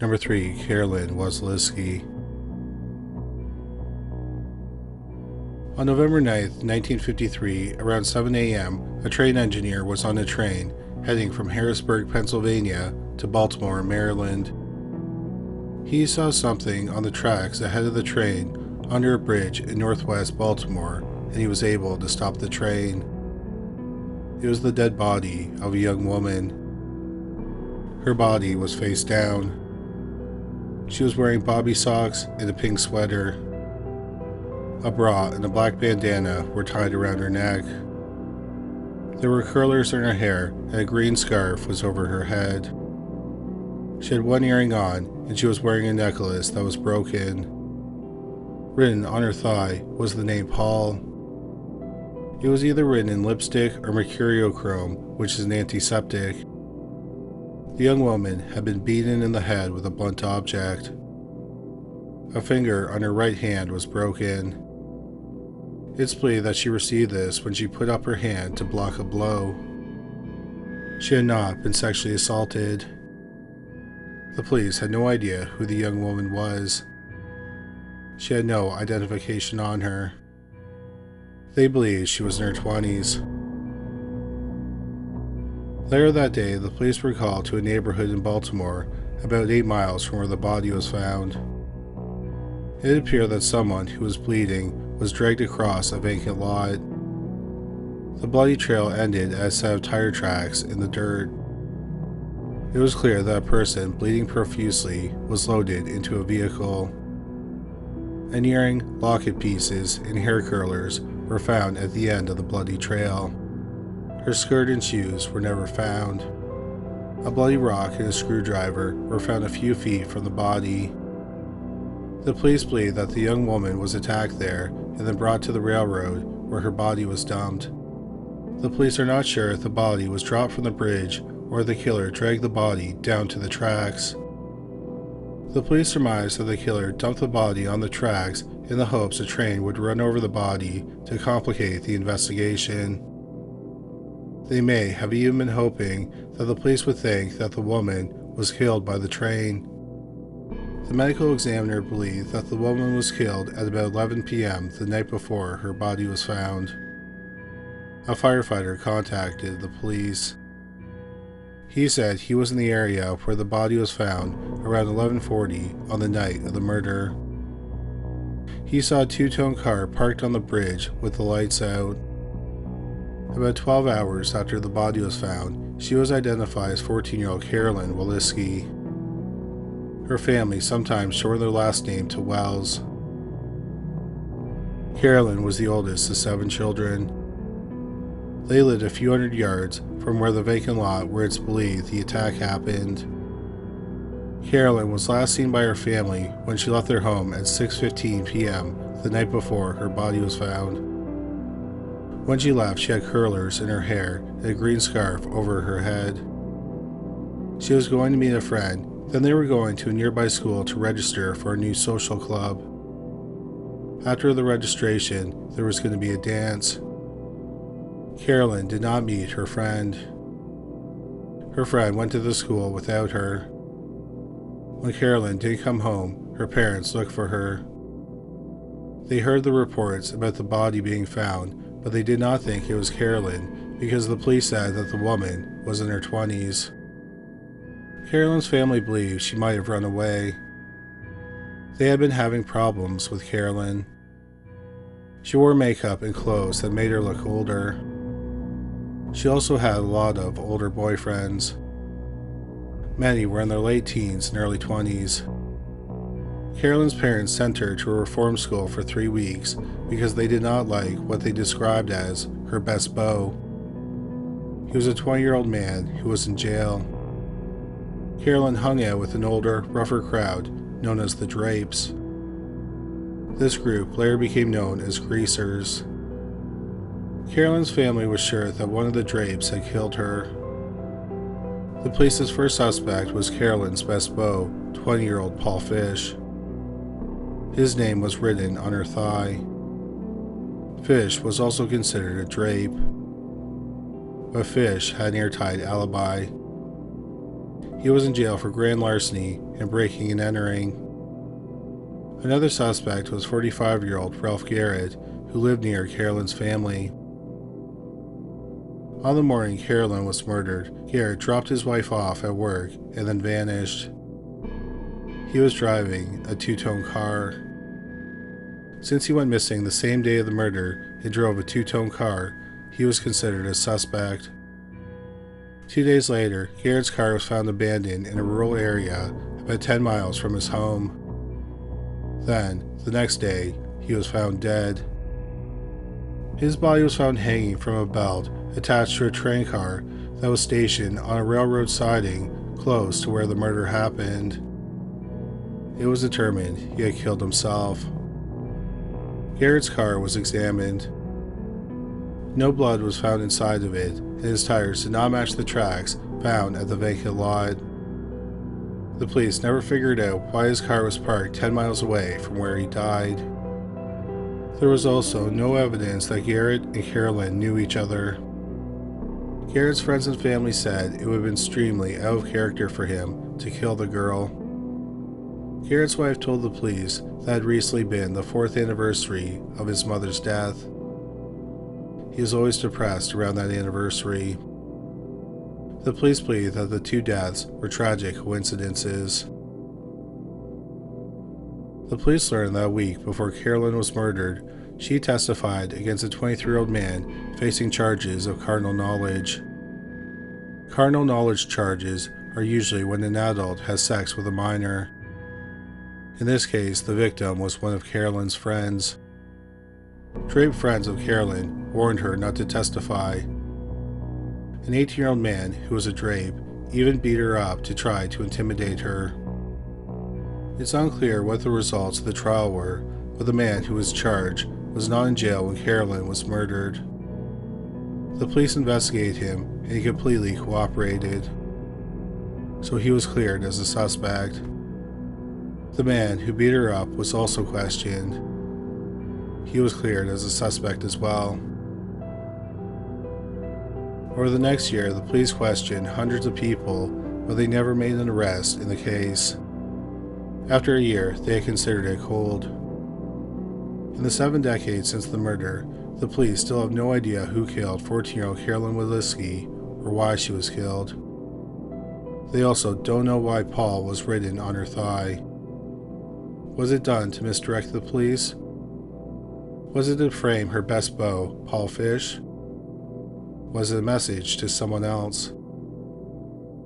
Number 3. Carolyn Wasilewski. On November 9th, 1953, around 7 a.m., a train engineer was on a train heading from Harrisburg, Pennsylvania to Baltimore, Maryland. He saw something on the tracks ahead of the train under a bridge in northwest Baltimore, and he was able to stop the train. It was the dead body of a young woman. Her body was face down. She was wearing bobby socks and a pink sweater. A bra and a black bandana were tied around her neck. There were curlers in her hair, and a green scarf was over her head. She had one earring on, and she was wearing a necklace that was broken. Written on her thigh was the name Paul. It was either written in lipstick or mercurochrome, which is an antiseptic. The young woman had been beaten in the head with a blunt object. A finger on her right hand was broken. It's believed that she received this when she put up her hand to block a blow. She had not been sexually assaulted. The police had no idea who the young woman was. She had no identification on her. They believed she was in her 20s. Later that day, the police were called to a neighborhood in Baltimore, about 8 miles from where the body was found. It appeared that someone who was bleeding was dragged across a vacant lot. The bloody trail ended at a set of tire tracks in the dirt. It was clear that a person bleeding profusely was loaded into a vehicle. An earring, locket pieces, and hair curlers were found at the end of the bloody trail. Her skirt and shoes were never found. A bloody rock and a screwdriver were found a few feet from the body. The police believe that the young woman was attacked there and then brought to the railroad where her body was dumped. The police are not sure if the body was dropped from the bridge or the killer dragged the body down to the tracks. The police surmise that the killer dumped the body on the tracks in the hopes a train would run over the body to complicate the investigation. They may have even been hoping that the police would think that the woman was killed by the train. The medical examiner believed that the woman was killed at about 11 p.m. the night before her body was found. A firefighter contacted the police. He said he was in the area where the body was found around 11:40 on the night of the murder. He saw a two-tone car parked on the bridge with the lights out. About 12 hours after the body was found, she was identified as 14-year-old Carolyn Wasilewski. Her family sometimes shortened their last name to Wells. Carolyn was the oldest of 7 children. They lived a few hundred yards from where the vacant lot where it's believed the attack happened. Carolyn was last seen by her family when she left their home at 6:15 p.m. the night before her body was found. When she left, she had curlers in her hair and a green scarf over her head. She was going to meet a friend, then they were going to a nearby school to register for a new social club. After the registration, there was going to be a dance. Carolyn did not meet her friend. Her friend went to the school without her. When Carolyn didn't come home, her parents looked for her. They heard the reports about the body being found, but they did not think it was Carolyn because the police said that the woman was in her 20s. Carolyn's family believed she might have run away. They had been having problems with Carolyn. She wore makeup and clothes that made her look older. She also had a lot of older boyfriends. Many were in their late teens and early 20s. Carolyn's parents sent her to a reform school for 3 weeks because they did not like what they described as her best beau. He was a 20-year-old man who was in jail. Carolyn hung out with an older, rougher crowd known as the Drapes. This group later became known as Greasers. Carolyn's family was sure that one of the Drapes had killed her. The police's first suspect was Carolyn's best beau, 20-year-old Paul Fish. His name was written on her thigh. Fish was also considered a Drape, but Fish had an airtight alibi. He was in jail for grand larceny and breaking and entering. Another suspect was 45-year-old Ralph Garrett, who lived near Carolyn's family. On the morning Carolyn was murdered, Garrett dropped his wife off at work and then vanished. He was driving a two-tone car. Since he went missing the same day of the murder and drove a two-tone car, he was considered a suspect. 2 days later, Garrett's car was found abandoned in a rural area about 10 miles from his home. Then, the next day, he was found dead. His body was found hanging from a belt attached to a train car that was stationed on a railroad siding close to where the murder happened. It was determined he had killed himself. Garrett's car was examined. No blood was found inside of it, and his tires did not match the tracks found at the vacant lot. The police never figured out why his car was parked 10 miles away from where he died. There was also no evidence that Garrett and Carolyn knew each other. Garrett's friends and family said it would have been extremely out of character for him to kill the girl. Garrett's wife told the police that had recently been the 4th anniversary of his mother's death. He was always depressed around that anniversary. The police believe that the two deaths were tragic coincidences. The police learned that a week before Carolyn was murdered, she testified against a 23-year-old man facing charges of carnal knowledge. Carnal knowledge charges are usually when an adult has sex with a minor. In this case, the victim was one of Carolyn's friends. Drape friends of Carolyn warned her not to testify. An 18-year-old man who was a Drape even beat her up to try to intimidate her. It's unclear what the results of the trial were, but the man who was charged was not in jail when Carolyn was murdered. The police investigated him and he completely cooperated, so he was cleared as a suspect. The man who beat her up was also questioned. He was cleared as a suspect as well. Over the next year, the police questioned hundreds of people, but they never made an arrest in the case. After a year, they had considered it cold. In the 7 decades since the murder, the police still have no idea who killed 14-year-old Carolyn Wasilewski or why she was killed. They also don't know why Paul was written on her thigh. Was it done to misdirect the police? Was it to frame her best beau, Paul Fish? Was it a message to someone else?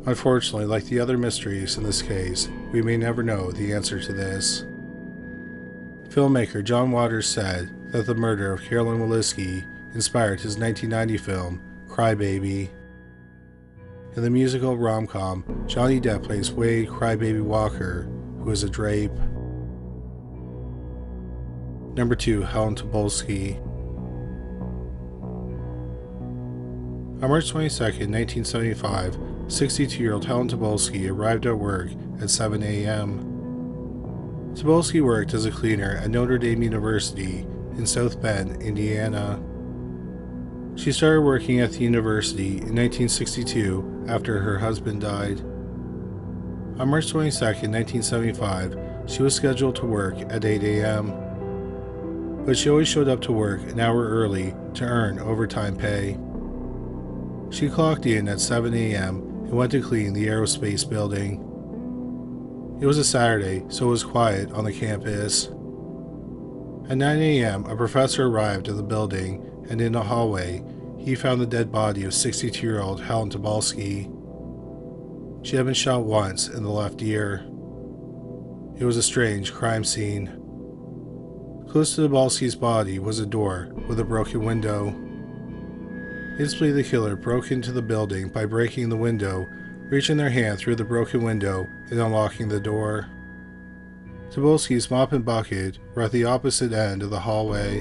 Unfortunately, like the other mysteries in this case, we may never know the answer to this. Filmmaker John Waters said that the murder of Carolyn Wasilewski inspired his 1990 film, Cry Baby. In the musical rom-com, Johnny Depp plays Wade Crybaby Walker, who is a Drape. Number 2. Helen Tobolski. On March 22, 1975, 62-year-old Helen Tobolski arrived at work at 7 a.m. Tobolski worked as a cleaner at Notre Dame University in South Bend, Indiana. She started working at the university in 1962 after her husband died. On March 22, 1975, she was scheduled to work at 8 a.m., but she always showed up to work an hour early to earn overtime pay. She clocked in at 7 a.m. and went to clean the aerospace building. It was a Saturday, so it was quiet on the campus. At 9 a.m., a professor arrived at the building, and in the hallway, he found the dead body of 62-year-old Helen Tobolski. She had been shot once in the left ear. It was a strange crime scene. Close to Tobolski's body was a door with a broken window. It's believed the killer broke into the building by breaking the window, reaching their hand through the broken window, and unlocking the door. Tobolski's mop and bucket were at the opposite end of the hallway.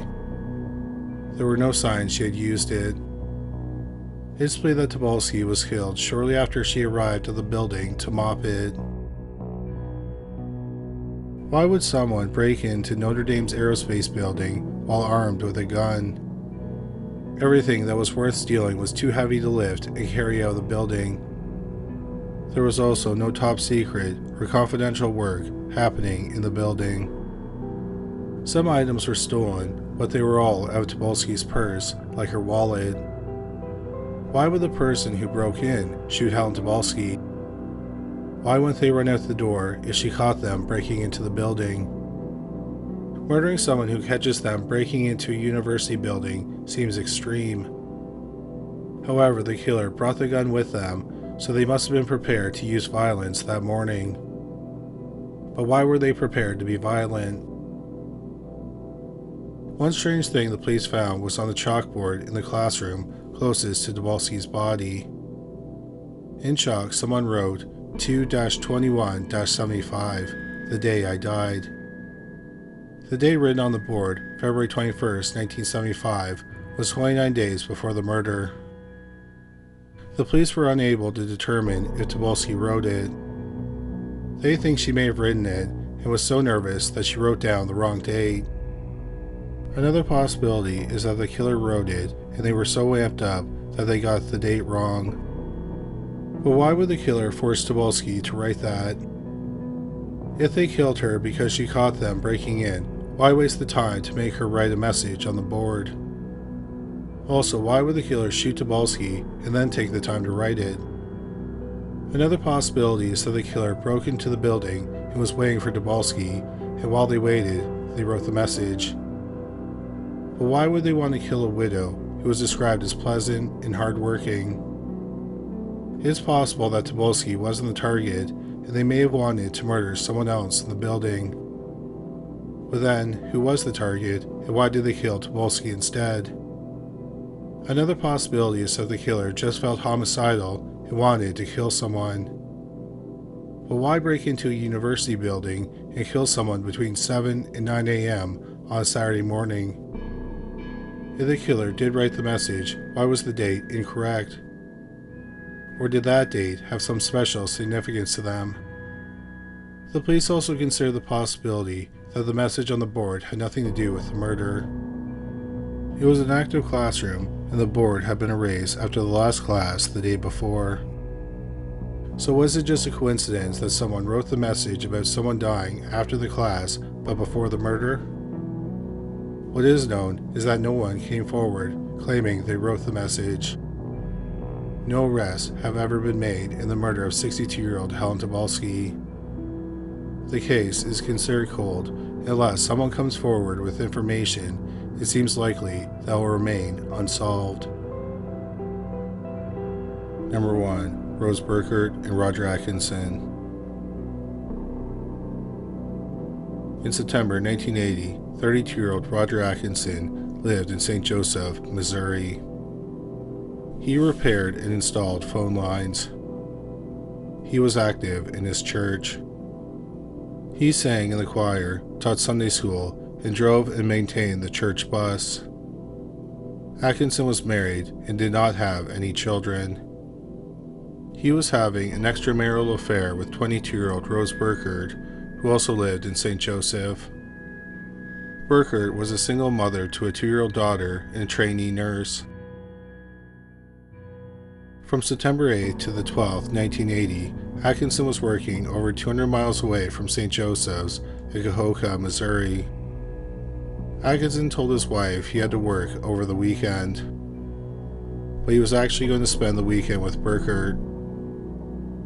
There were no signs she had used it. It's believed that Tobolski was killed shortly after she arrived at the building to mop it. Why would someone break into Notre Dame's aerospace building while armed with a gun? Everything that was worth stealing was too heavy to lift and carry out of the building. There was also no top secret or confidential work happening in the building. Some items were stolen, but they were all out of Tobolski's purse, like her wallet. Why would the person who broke in shoot Helen Tobolski? Why wouldn't they run out the door if she caught them breaking into the building? Murdering someone who catches them breaking into a university building seems extreme. However, the killer brought the gun with them, so they must have been prepared to use violence that morning. But why were they prepared to be violent? One strange thing the police found was on the chalkboard in the classroom closest to Tobolski's body. In chalk, someone wrote 2-21-75, the day I died. The day written on the board, February 21st, 1975, was 29 days before the murder. The police were unable to determine if Tobolski wrote it. They think she may have written it and was so nervous that she wrote down the wrong date. Another possibility is that the killer wrote it and they were so amped up that they got the date wrong. But why would the killer force Tobolski to write that? If they killed her because she caught them breaking in, why waste the time to make her write a message on the board? Also, why would the killer shoot Tobolski and then take the time to write it? Another possibility is that the killer broke into the building and was waiting for Tobolski, and while they waited, they wrote the message. But why would they want to kill a widow who was described as pleasant and hardworking? It is possible that Tobolski wasn't the target, and they may have wanted to murder someone else in the building. But then, who was the target, and why did they kill Tobolski instead? Another possibility is that the killer just felt homicidal and wanted to kill someone. But why break into a university building and kill someone between 7 and 9 a.m. on a Saturday morning? If the killer did write the message, why was the date incorrect? Or did that date have some special significance to them? The police also considered the possibility that the message on the board had nothing to do with the murder. It was an active classroom, and the board had been erased after the last class the day before. So was it just a coincidence that someone wrote the message about someone dying after the class but before the murder? What is known is that no one came forward claiming they wrote the message. No arrests have ever been made in the murder of 62-year-old Helen Tobolski. The case is considered cold, and unless someone comes forward with information, it seems likely that will remain unsolved. Number 1. Rose Burkert and Roger Atkinson. In September 1980, 32-year-old Roger Atkinson lived in St. Joseph, Missouri. He repaired and installed phone lines. He was active in his church. He sang in the choir, taught Sunday school, and drove and maintained the church bus. Atkinson was married and did not have any children. He was having an extramarital affair with 22-year-old Rose Burkert, who also lived in St. Joseph. Burkert was a single mother to a 2-year-old daughter and a trainee nurse. From September 8th to the 12th, 1980, Atkinson was working over 200 miles away from St. Joseph's in Cahokia, Missouri. Atkinson told his wife he had to work over the weekend, but he was actually going to spend the weekend with Burkert.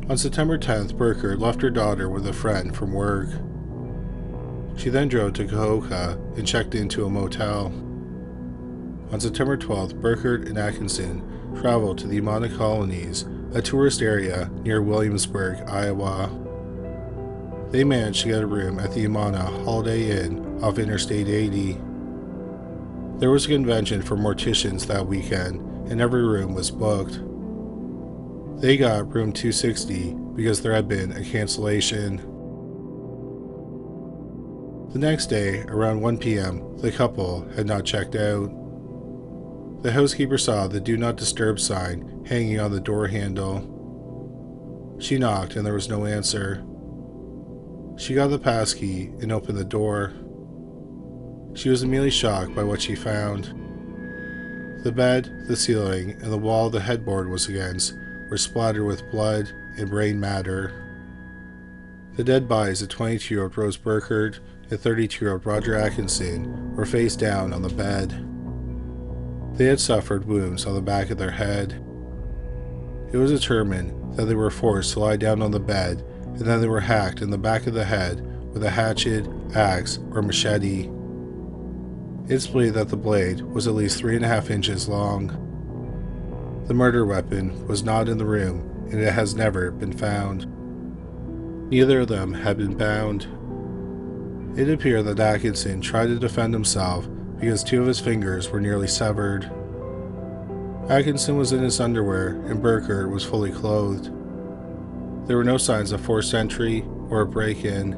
On September 10th, Burkert left her daughter with a friend from work. She then drove to Cahokia and checked into a motel. On September 12th, Burkert and Atkinson traveled to the Imana Colonies, a tourist area near Williamsburg, Iowa. They managed to get a room at the Imana Holiday Inn off Interstate 80. There was a convention for morticians that weekend, and every room was booked. They got room 260 because there had been a cancellation. The next day, around 1 p.m., the couple had not checked out. The housekeeper saw the Do Not Disturb sign hanging on the door handle. She knocked and there was no answer. She got the passkey and opened the door. She was immediately shocked by what she found. The bed, the ceiling, and the wall the headboard was against were splattered with blood, and brain matter. The dead bodies of 22-year-old Rose Burkert and 32-year-old Roger Atkinson were face down on the bed. They had suffered wounds on the back of their head. It was determined that they were forced to lie down on the bed and then they were hacked in the back of the head with a hatchet, axe, or machete. It's believed that the blade was at least 3.5 inches long. The murder weapon was not in the room and it has never been found. Neither of them had been bound. It appeared that Atkinson tried to defend himself because 2 of his fingers were nearly severed. Atkinson was in his underwear and Burkert was fully clothed. There were no signs of forced entry or a break-in.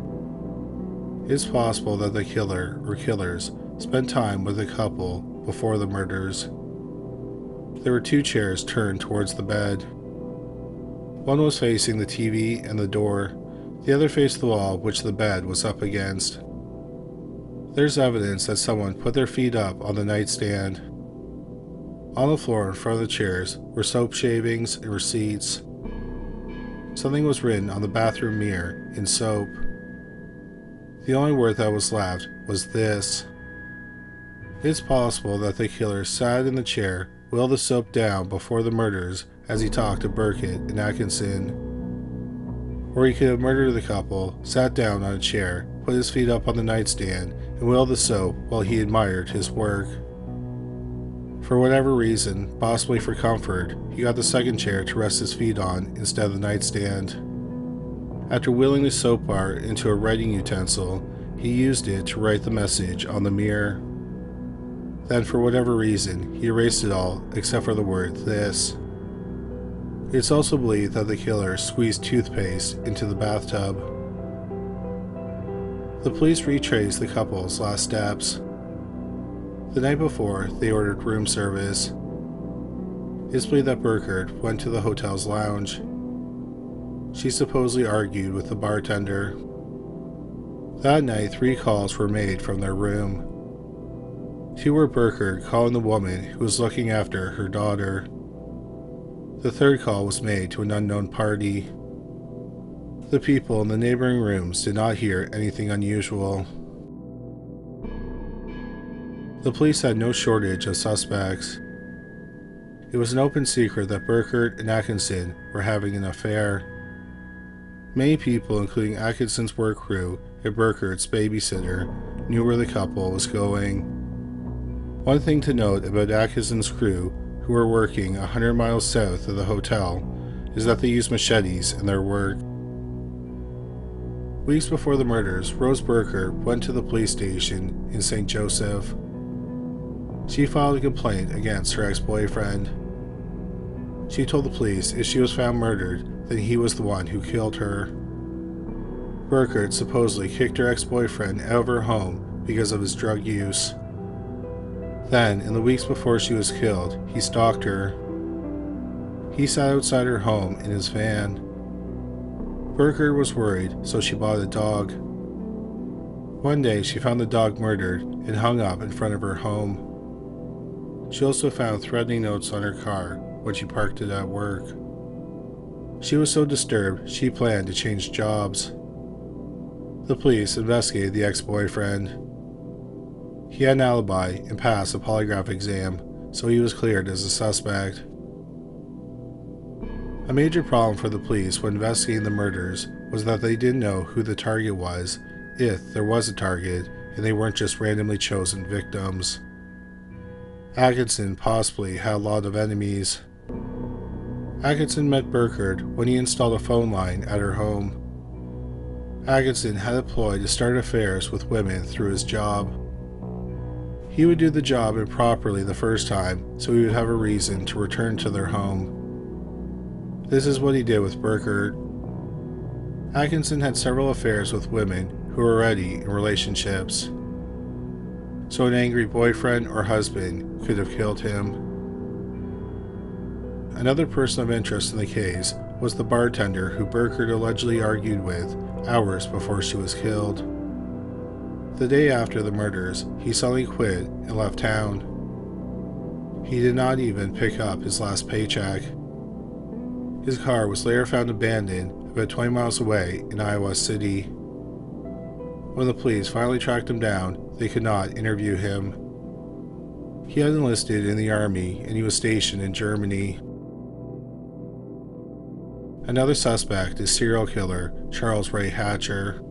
It's possible that the killer or killers spent time with the couple before the murders. There were 2 chairs turned towards the bed. One was facing the TV and the door. The other faced the wall which the bed was up against. There's evidence that someone put their feet up on the nightstand. On the floor in front of the chairs were soap shavings and receipts. Something was written on the bathroom mirror in soap. The only word that was left was "this." It's possible that the killer sat in the chair, willed the soap down before the murders as he talked to Burkert and Atkinson. Or he could have murdered the couple, sat down on a chair, put his feet up on the nightstand, and willed the soap while he admired his work. For whatever reason, possibly for comfort, he got the second chair to rest his feet on instead of the nightstand. After wheeling the soap bar into a writing utensil, he used it to write the message on the mirror. Then, for whatever reason, he erased it all except for the word "this." It's also believed that the killer squeezed toothpaste into the bathtub. The police retraced the couple's last steps. The night before, they ordered room service. It's believed that Burkert went to the hotel's lounge. She supposedly argued with the bartender. That night, 3 calls were made from their room. 2 were Burkert calling the woman who was looking after her daughter. The 3rd call was made to an unknown party. The people in the neighboring rooms did not hear anything unusual. The police had no shortage of suspects. It was an open secret that Burkert and Atkinson were having an affair. Many people, including Atkinson's work crew and Burkert's babysitter, knew where the couple was going. One thing to note about Atkinson's crew, who were working 100 miles south of the hotel, is that they used machetes in their work. Weeks before the murders, Rose Burkert went to the police station in St. Joseph. She filed a complaint against her ex-boyfriend. She told the police if she was found murdered, then he was the one who killed her. Burkert supposedly kicked her ex-boyfriend out of her home because of his drug use. Then, in the weeks before she was killed, he stalked her. He sat outside her home in his van. Burkert was worried, so she bought a dog. One day, she found the dog murdered and hung up in front of her home. She also found threatening notes on her car when she parked it at work. She was so disturbed, she planned to change jobs. The police investigated the ex-boyfriend. He had an alibi and passed a polygraph exam, so he was cleared as a suspect. A major problem for the police when investigating the murders was that they didn't know who the target was, if there was a target, and they weren't just randomly chosen victims. Atkinson possibly had a lot of enemies. Atkinson met Burkert when he installed a phone line at her home. Atkinson had a ploy to start affairs with women through his job. He would do the job improperly the first time, so he would have a reason to return to their home. This is what he did with Burkert. Atkinson had several affairs with women who were already in relationships, so an angry boyfriend or husband could have killed him. Another person of interest in the case was the bartender who Burkert allegedly argued with hours before she was killed. The day after the murders, he suddenly quit and left town. He did not even pick up his last paycheck. His car was later found abandoned about 20 miles away in Iowa City. When the police finally tracked him down, they could not interview him. He had enlisted in the army and he was stationed in Germany. Another suspect is serial killer Charles Ray Hatcher.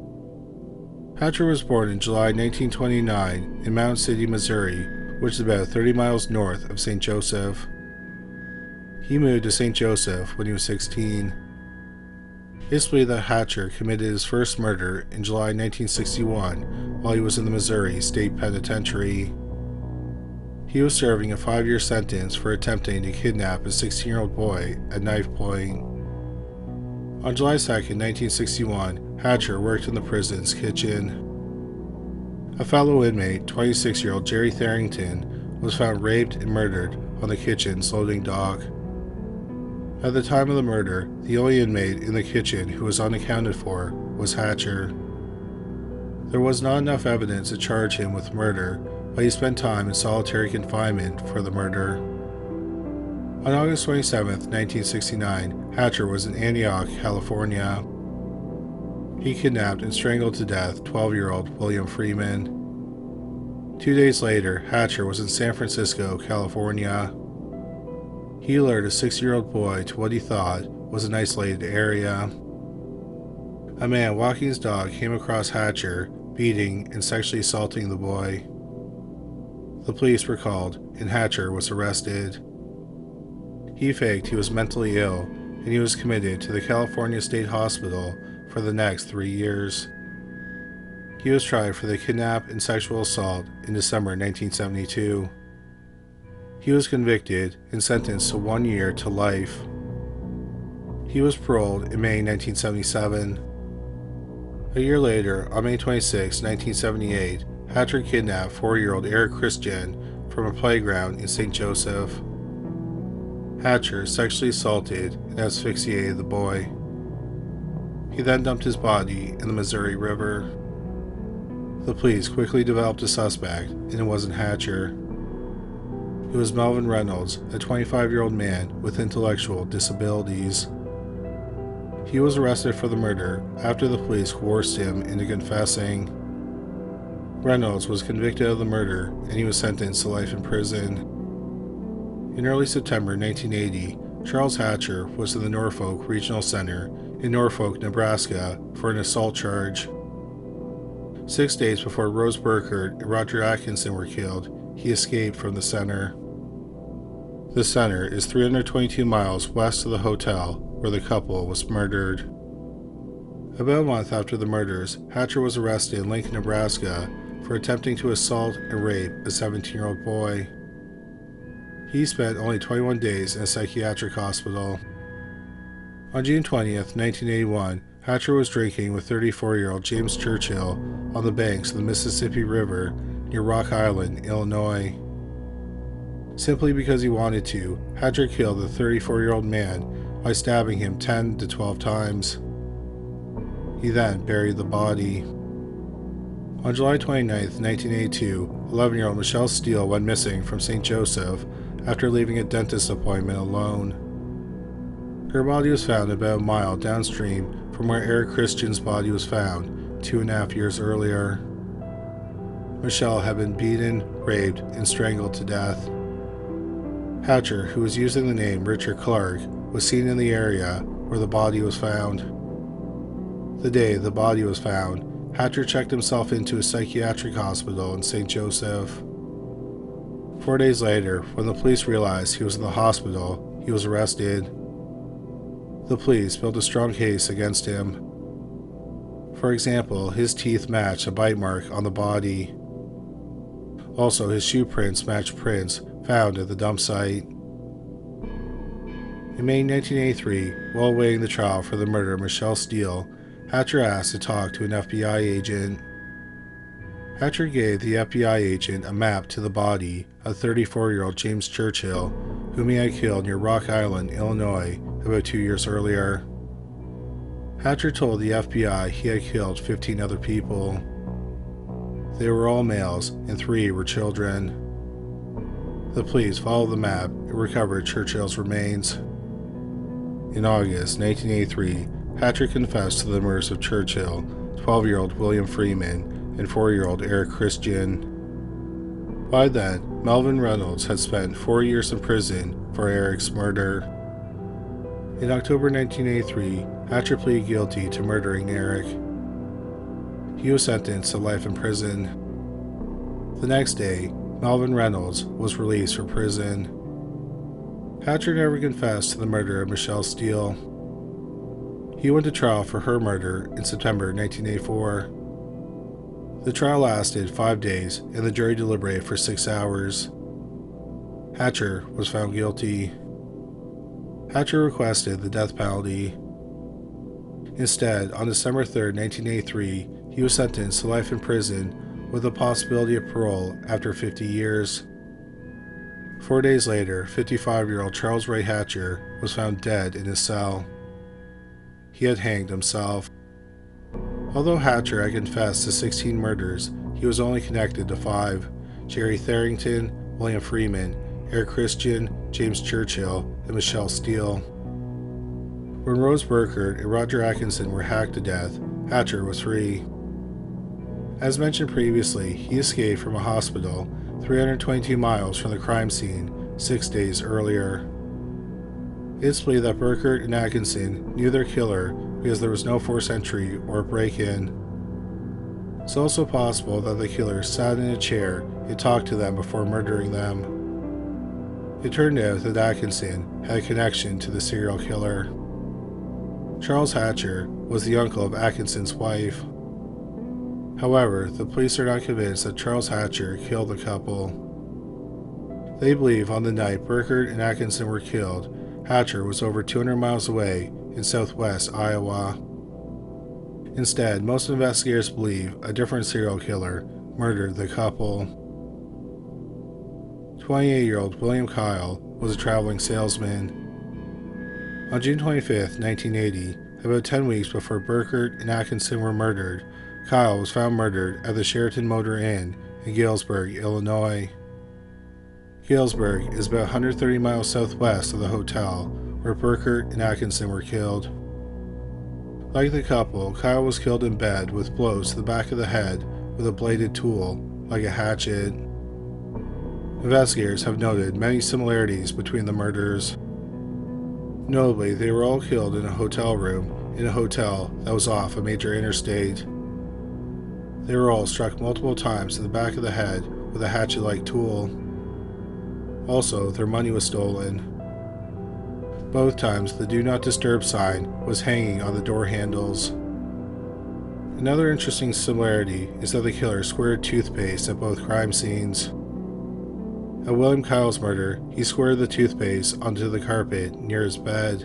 Hatcher was born in July 1929 in Mound City, Missouri, which is about 30 miles north of St. Joseph. He moved to St. Joseph when he was 16. It's believed that Hatcher committed his first murder in July 1961 while he was in the Missouri State Penitentiary. He was serving a 5-year sentence for attempting to kidnap a 16-year-old boy at knife point. On July 2, 1961, Hatcher worked in the prison's kitchen. A fellow inmate, 26-year-old Jerry Tharrington, was found raped and murdered on the kitchen's loading dock. At the time of the murder, the only inmate in the kitchen who was unaccounted for was Hatcher. There was not enough evidence to charge him with murder, but he spent time in solitary confinement for the murder. On August 27, 1969, Hatcher was in Antioch, California. He kidnapped and strangled to death 12-year-old William Freeman. 2 days later, Hatcher was in San Francisco, California. He lured a 6-year-old boy to what he thought was an isolated area. A man walking his dog came across Hatcher, beating and sexually assaulting the boy. The police were called, and Hatcher was arrested. He faked he was mentally ill, and he was committed to the California State Hospital for the next 3 years. He was tried for the kidnap and sexual assault in December 1972. He was convicted and sentenced to 1 year to life. He was paroled in May 1977. A year later, on May 26, 1978, Hatcher kidnapped 4-year-old Eric Christian from a playground in St. Joseph. Hatcher sexually assaulted and asphyxiated the boy. He then dumped his body in the Missouri River. The police quickly developed a suspect, and it wasn't Hatcher. It was Melvin Reynolds, a 25-year-old man with intellectual disabilities. He was arrested for the murder after the police coerced him into confessing. Reynolds was convicted of the murder, and he was sentenced to life in prison. In early September 1980, Charles Hatcher was in the Norfolk Regional Center in Norfolk, Nebraska for an assault charge. 6 days before Rose Burkert and Roger Atkinson were killed, he escaped from the center. The center is 322 miles west of the hotel where the couple was murdered. About a month after the murders, Hatcher was arrested in Lincoln, Nebraska for attempting to assault and rape a 17-year-old boy. He spent only 21 days in a psychiatric hospital. On June 20th, 1981, Hatcher was drinking with 34-year-old James Churchill on the banks of the Mississippi River near Rock Island, Illinois. Simply because he wanted to, Hatcher killed the 34-year-old man by stabbing him 10 to 12 times. He then buried the body. On July 29, 1982, 11-year-old Michelle Steele went missing from St. Joseph after leaving a dentist appointment alone. Her body was found about a mile downstream from where Eric Christian's body was found 2.5 years earlier. Michelle had been beaten, raped, and strangled to death. Hatcher, who was using the name Richard Clark, was seen in the area where the body was found. The day the body was found, Hatcher checked himself into a psychiatric hospital in St. Joseph. 4 days later, when the police realized he was in the hospital, he was arrested. The police built a strong case against him. For example, his teeth matched a bite mark on the body. Also, his shoe prints matched prints found at the dump site. In May 1983, while awaiting the trial for the murder of Michelle Steele, Hatcher asked to talk to an FBI agent. Hatcher gave the FBI agent a map to the body of 34-year-old James Churchill, whom he had killed near Rock Island, Illinois, about 2 years earlier. Hatcher told the FBI he had killed 15 other people. They were all males, and 3 were children. The police followed the map and recovered Churchill's remains. In August 1983, Hatcher confessed to the murders of Churchill, 12-year-old William Freeman, and 4-year-old Eric Christian. By then, Melvin Reynolds had spent 4 years in prison for Eric's murder. In October 1983, Hatcher pleaded guilty to murdering Eric. He was sentenced to life in prison. The next day, Melvin Reynolds was released from prison. Hatcher never confessed to the murder of Michelle Steele. He went to trial for her murder in September 1984. The trial lasted 5 days, and the jury deliberated for 6 hours. Hatcher was found guilty. Hatcher requested the death penalty. Instead, on December 3, 1983, he was sentenced to life in prison with the possibility of parole after 50 years. 4 days later, 55-year-old Charles Ray Hatcher was found dead in his cell. He had hanged himself. Although Hatcher had confessed to 16 murders, he was only connected to 5: Jerry Tharrington, William Freeman, Eric Christian, James Churchill, and Michelle Steele. When Rose Burkert and Roger Atkinson were hacked to death, Hatcher was free. As mentioned previously, he escaped from a hospital 322 miles from the crime scene 6 days earlier. It's believed that Burkert and Atkinson knew their killer because there was no forced entry or break-in. It's also possible that the killer sat in a chair and talked to them before murdering them. It turned out that Atkinson had a connection to the serial killer. Charles Hatcher was the uncle of Atkinson's wife. However, the police are not convinced that Charles Hatcher killed the couple. They believe on the night Burkert and Atkinson were killed, Hatcher was over 200 miles away in southwest Iowa. Instead, most investigators believe a different serial killer murdered the couple. 28-year-old William Kyle was a traveling salesman. On June 25, 1980, about 10 weeks before Burkert and Atkinson were murdered, Kyle was found murdered at the Sheraton Motor Inn in Galesburg, Illinois. Galesburg is about 130 miles southwest of the hotel where Burkert and Atkinson were killed. Like the couple, Kyle was killed in bed with blows to the back of the head with a bladed tool, like a hatchet. Investigators have noted many similarities between the murders. Notably, they were all killed in a hotel room in a hotel that was off a major interstate. They were all struck multiple times to the back of the head with a hatchet-like tool. Also, their money was stolen. Both times, the Do Not Disturb sign was hanging on the door handles. Another interesting similarity is that the killer squirted toothpaste at both crime scenes. At William Kyle's murder, he squirted the toothpaste onto the carpet near his bed.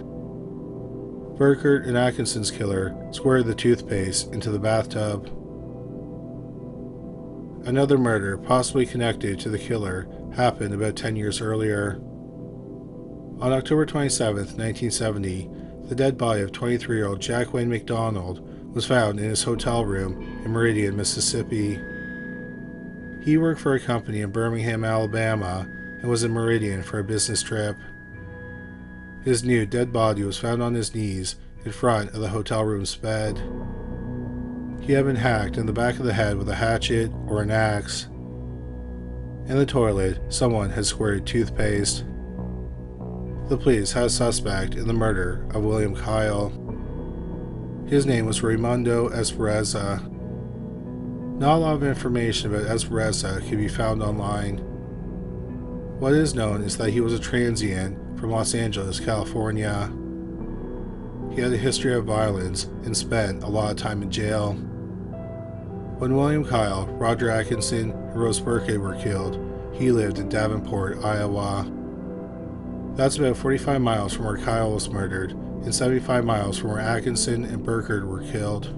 Burkert and Atkinson's killer squirted the toothpaste into the bathtub. Another murder, possibly connected to the killer, happened about 10 years earlier. On October 27, 1970, the dead body of 23-year-old Jack Wayne McDonald was found in his hotel room in Meridian, Mississippi. He worked for a company in Birmingham, Alabama, and was in Meridian for a business trip. His nude dead body was found on his knees in front of the hotel room's bed. He had been hacked in the back of the head with a hatchet or an axe. In the toilet, someone had squirted toothpaste. The police had a suspect in the murder of William Kyle. His name was Raimundo Esperanza. Not a lot of information about Esperanza can be found online. What is known is that he was a transient from Los Angeles, California. He had a history of violence and spent a lot of time in jail. When William Kyle, Roger Atkinson, and Rose Burkert were killed, he lived in Davenport, Iowa. That's about 45 miles from where Kyle was murdered and 75 miles from where Atkinson and Burkert were killed.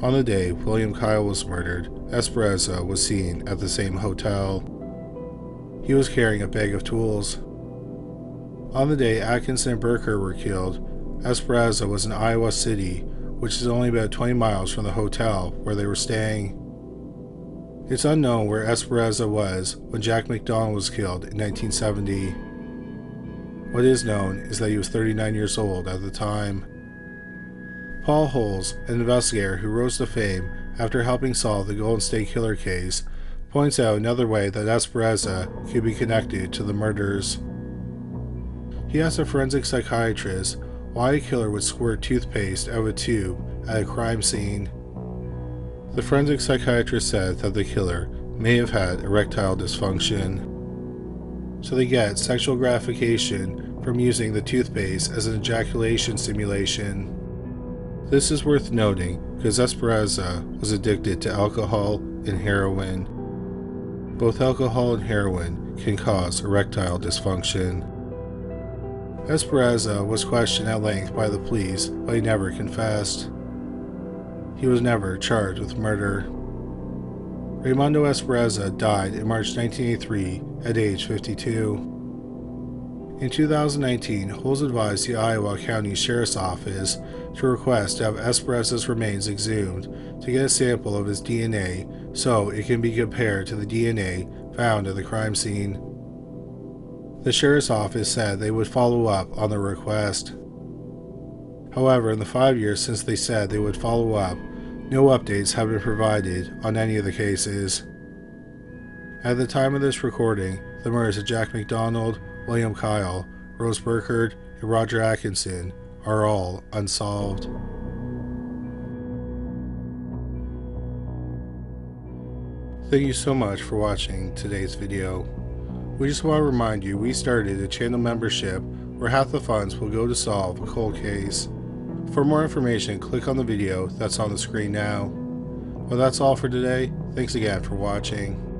On the day William Kyle was murdered, Esperanza was seen at the same hotel. He was carrying a bag of tools. On the day Atkinson and Burkert were killed, Esperanza was in Iowa City, which is only about 20 miles from the hotel where they were staying. It's unknown where Esperanza was when Jack McDonald was killed in 1970. What is known is that he was 39 years old at the time. Paul Holes, an investigator who rose to fame after helping solve the Golden State Killer case, points out another way that Esperanza could be connected to the murders. He asked a forensic psychiatrist why a killer would squirt toothpaste out of a tube at a crime scene. The forensic psychiatrist said that the killer may have had erectile dysfunction, so they get sexual gratification from using the toothpaste as an ejaculation simulation. This is worth noting because Esperanza was addicted to alcohol and heroin. Both alcohol and heroin can cause erectile dysfunction. Esperanza was questioned at length by the police, but he never confessed. He was never charged with murder. Raimundo Esperanza died in March 1983 at age 52. In 2019, Holes advised the Iowa County Sheriff's Office to request to have Esperanza's remains exhumed to get a sample of his DNA so it can be compared to the DNA found at the crime scene. The Sheriff's Office said they would follow up on the request. However, in the 5 years since they said they would follow up, no updates have been provided on any of the cases. At the time of this recording, the murders of Jack McDonald, William Kyle, Rose Burkert, and Roger Atkinson are all unsolved. Thank you so much for watching today's video. We just want to remind you we started a channel membership where half the funds will go to solve a cold case. For more information, click on the video that's on the screen now. Well, that's all for today. Thanks again for watching.